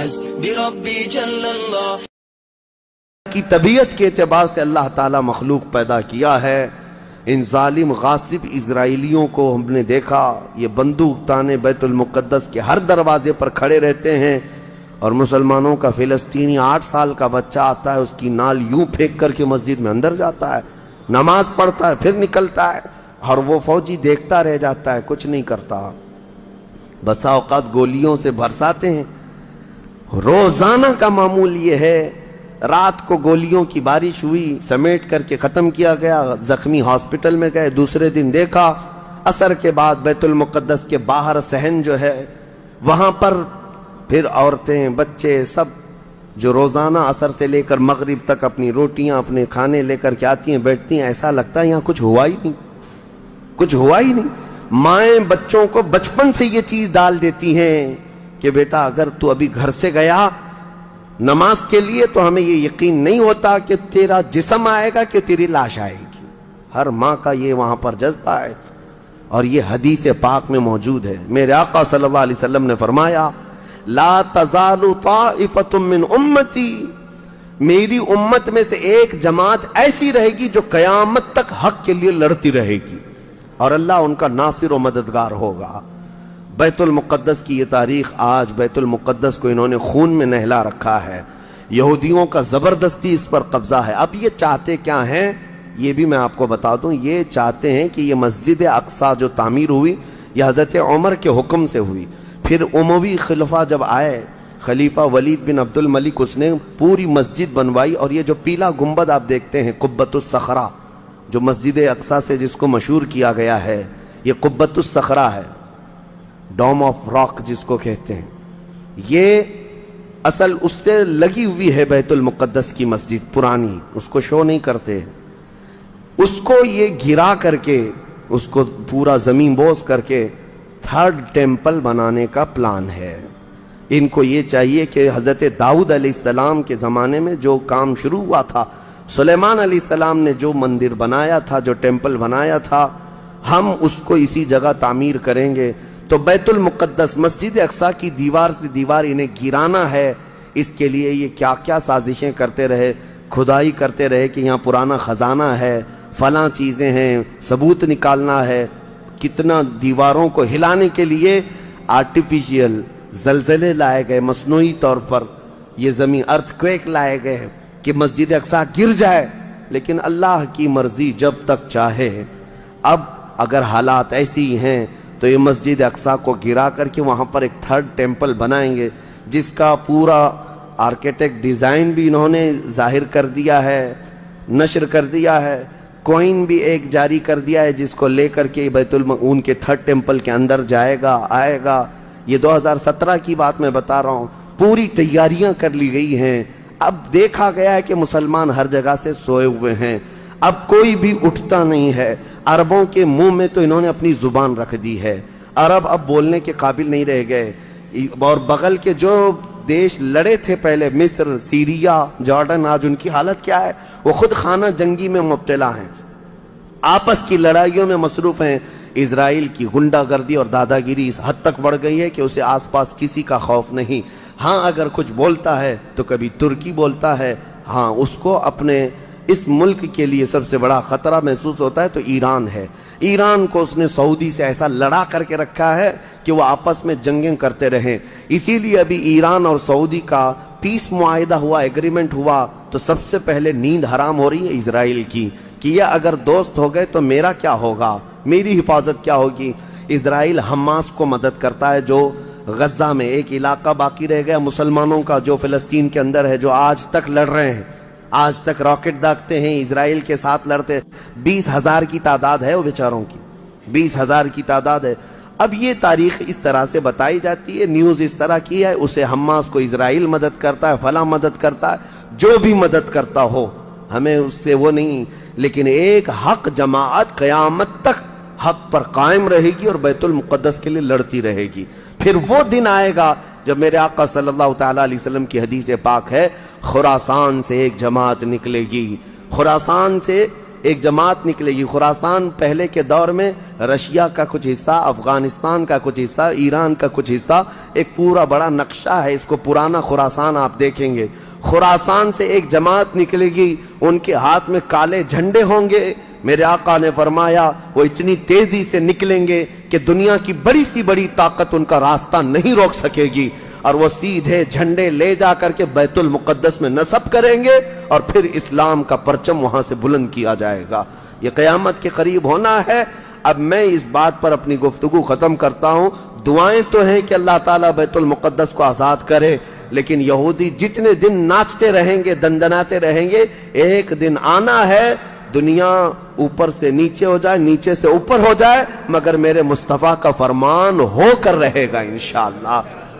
حسبي ربي جل الله. کی طبیعت کے اعتبار سے اللہ تعالیٰ مخلوق پیدا کیا ہے. ان ظالم غاصب اسرائیلیوں کو ہم نے دیکھا، یہ بندوق تانے بیت المقدس کے ہر دروازے پر کھڑے رہتے ہیں، اور مسلمانوں کا فلسطینی 8 سال کا بچہ آتا ہے، اس کی نال یوں پھینک کر کے مسجد میں اندر جاتا ہے، نماز پڑھتا ہے، پھر نکلتا ہے، اور وہ فوجی دیکھتا رہ جاتا ہے، کچھ نہیں کرتا. بسا اوقات گولیوں سے برساتے ہیں. روزانہ کا معمول یہ ہے. رات کو گولیوں کی بارش ہوئی، سمیٹ کر کے ختم کیا گیا، زخمی ہاسپٹل میں گئے. دوسرے دن دیکھا عصر کے بعد بیت المقدس کے باہر صحن جو ہے وہاں پر پھر عورتیں بچے سب جو روزانہ عصر سے لے کر مغرب تک اپنی روٹیاں اپنے کھانے لے کر کے آتی ہیں، بیٹھتی ہیں. ایسا لگتا ہے یہاں کچھ ہوا ہی نہیں، کچھ ہوا ہی نہیں. مائیں بچوں کو بچپن سے یہ چیز ڈال دیتی ہیں کہ بیٹا اگر تو ابھی گھر سے گیا نماز کے لیے تو ہمیں یہ یقین نہیں ہوتا کہ تیرا جسم آئے گا کہ تیری لاش آئے گی. ہر ماں کا یہ وہاں پر جذبہ ہے، اور یہ حدیث پاک میں موجود ہے. میرے آقا صلی اللہ علیہ وسلم نے فرمایا لا تزال طائفۃ من امتی، میری امت میں سے ایک جماعت ایسی رہے گی جو قیامت تک حق کے لیے لڑتی رہے گی، اور اللہ ان کا ناصر و مددگار ہوگا. بیت المقدس کی یہ تاریخ آج بیت المقدس کو انہوں نے خون میں نہلا رکھا ہے. یہودیوں کا زبردستی اس پر قبضہ ہے. اب یہ چاہتے کیا ہیں یہ بھی میں آپ کو بتا دوں. یہ چاہتے ہیں کہ یہ مسجد اقصی جو تعمیر ہوئی یہ حضرت عمر کے حکم سے ہوئی. پھر اموی خلفاء جب آئے، خلیفہ ولید بن عبد الملک، اس نے پوری مسجد بنوائی. اور یہ جو پیلا گنبد آپ دیکھتے ہیں قبۃ الصخرہ جو مسجد اقصی سے جس کو مشہور کیا گیا ہے، یہ قبۃ الصخرہ ہے، ڈوم آف راک جس کو کہتے ہیں. یہ اصل اس سے لگی ہوئی ہے بیت المقدس کی مسجد پرانی، اس کو شو نہیں کرتے. اس کو یہ گرا کر کے اس کو پورا زمین بوس کر کے 3rd ٹیمپل بنانے کا پلان ہے. ان کو یہ چاہیے کہ حضرت داؤد علیہ السلام کے زمانے میں جو کام شروع ہوا تھا، سلیمان علیہ السلام نے جو مندر بنایا تھا، جو ٹیمپل بنایا تھا، ہم اس کو اسی جگہ تعمیر کریں گے. تو بیت المقدس مسجد اقصی کی دیوار سے دیوار انہیں گرانا ہے. اس کے لیے یہ کیا کیا سازشیں کرتے رہے، کھدائی کرتے رہے کہ یہاں پرانا خزانہ ہے، فلاں چیزیں ہیں، ثبوت نکالنا ہے. کتنا دیواروں کو ہلانے کے لیے آرٹیفیشیل زلزلے لائے گئے، مصنوعی طور پر یہ زمین ارتھ کویک لائے گئے کہ مسجد اقصی گر جائے. لیکن اللہ کی مرضی جب تک چاہے. اب اگر حالات ایسی ہیں تو یہ مسجد اقصی کو گرا کر کے وہاں پر ایک 3rd ٹیمپل بنائیں گے، جس کا پورا آرکیٹیکٹ ڈیزائن بھی انہوں نے ظاہر کر دیا ہے، نشر کر دیا ہے. کوئن بھی ایک جاری کر دیا ہے جس کو لے کر کے ان کے 3rd ٹیمپل کے اندر جائے گا، آئے گا. یہ 2017 کی بات میں بتا رہا ہوں. پوری تیاریاں کر لی گئی ہیں. اب دیکھا گیا ہے کہ مسلمان ہر جگہ سے سوئے ہوئے ہیں، اب کوئی بھی اٹھتا نہیں ہے. عربوں کے منہ میں تو انہوں نے اپنی زبان رکھ دی ہے. عرب اب بولنے کے قابل نہیں رہ گئے. اور بغل کے جو دیش لڑے تھے پہلے، مصر، سیریا، جارڈن، آج ان کی حالت کیا ہے؟ وہ خود خانہ جنگی میں مبتلا ہیں، آپس کی لڑائیوں میں مصروف ہیں. اسرائیل کی غنڈہ گردی اور دادا گیری اس حد تک بڑھ گئی ہے کہ اسے آس پاس کسی کا خوف نہیں. ہاں اگر کچھ بولتا ہے تو کبھی ترکی بولتا ہے. ہاں اس کو اپنے اس ملک کے لیے سب سے بڑا خطرہ محسوس ہوتا ہے تو ایران ہے. ایران کو اس نے سعودی سے ایسا لڑا کر کے رکھا ہے کہ وہ آپس میں جنگیں کرتے رہیں. اسی لیے ابھی ایران اور سعودی کا پیس معاہدہ ہوا، ایگریمنٹ ہوا، تو سب سے پہلے نیند حرام ہو رہی ہے اسرائیل کی کہ یہ اگر دوست ہو گئے تو میرا کیا ہوگا، میری حفاظت کیا ہوگی. اسرائیل حماس کو مدد کرتا ہے جو غزہ میں ایک علاقہ باقی رہ گیا مسلمانوں کا جو فلسطین کے اندر ہے، جو آج تک لڑ رہے ہیں، آج تک راکٹ داغتے ہیں، اسرائیل کے ساتھ لڑتے. 20,000 کی تعداد ہے وہ بیچاروں کی، 20,000 کی تعداد ہے. اب یہ تاریخ اس طرح سے بتائی جاتی ہے، نیوز اس طرح کی ہے، اسے حماس کو اسرائیل مدد کرتا ہے، فلاں مدد کرتا ہے، جو بھی مدد کرتا ہو ہمیں اس سے وہ نہیں. لیکن ایک حق جماعت قیامت تک حق پر قائم رہے گی اور بیت المقدس کے لیے لڑتی رہے گی. پھر وہ دن آئے گا جب میرے آقا صلی اللہ تعالیٰ علیہ وسلم کی حدیث پاک ہے، خراسان سے ایک جماعت نکلے گی، خراسان سے ایک جماعت نکلے گی۔ خراسان پہلے کے دور میں رشیا کا کچھ حصہ، افغانستان کا کچھ حصہ، ایران کا کچھ حصہ، ایک پورا بڑا نقشہ ہے، اس کو پرانا خراسان آپ دیکھیں گے۔ خراسان سے ایک جماعت نکلے گی، ان کے ہاتھ میں کالے جھنڈے ہوں گے۔ میرے آقا نے فرمایا وہ اتنی تیزی سے نکلیں گے کہ دنیا کی بڑی سی بڑی طاقت ان کا راستہ نہیں روک سکے گی، اور وہ سیدھے جھنڈے لے جا کر کے بیت المقدس میں نصب کریں گے، اور پھر اسلام کا پرچم وہاں سے بلند کیا جائے گا۔ یہ قیامت کے قریب ہونا ہے۔ اب میں اس بات پر اپنی گفتگو ختم کرتا ہوں۔ دعائیں تو ہیں کہ اللہ تعالیٰ بیت المقدس کو آزاد کرے، لیکن یہودی جتنے دن ناچتے رہیں گے، دندناتے رہیں گے، ایک دن آنا ہے دنیا اوپر سے نیچے ہو جائے، نیچے سے اوپر ہو جائے، مگر میرے مصطفیٰ کا فرمان ہو کر رہے گا انشاءاللہ۔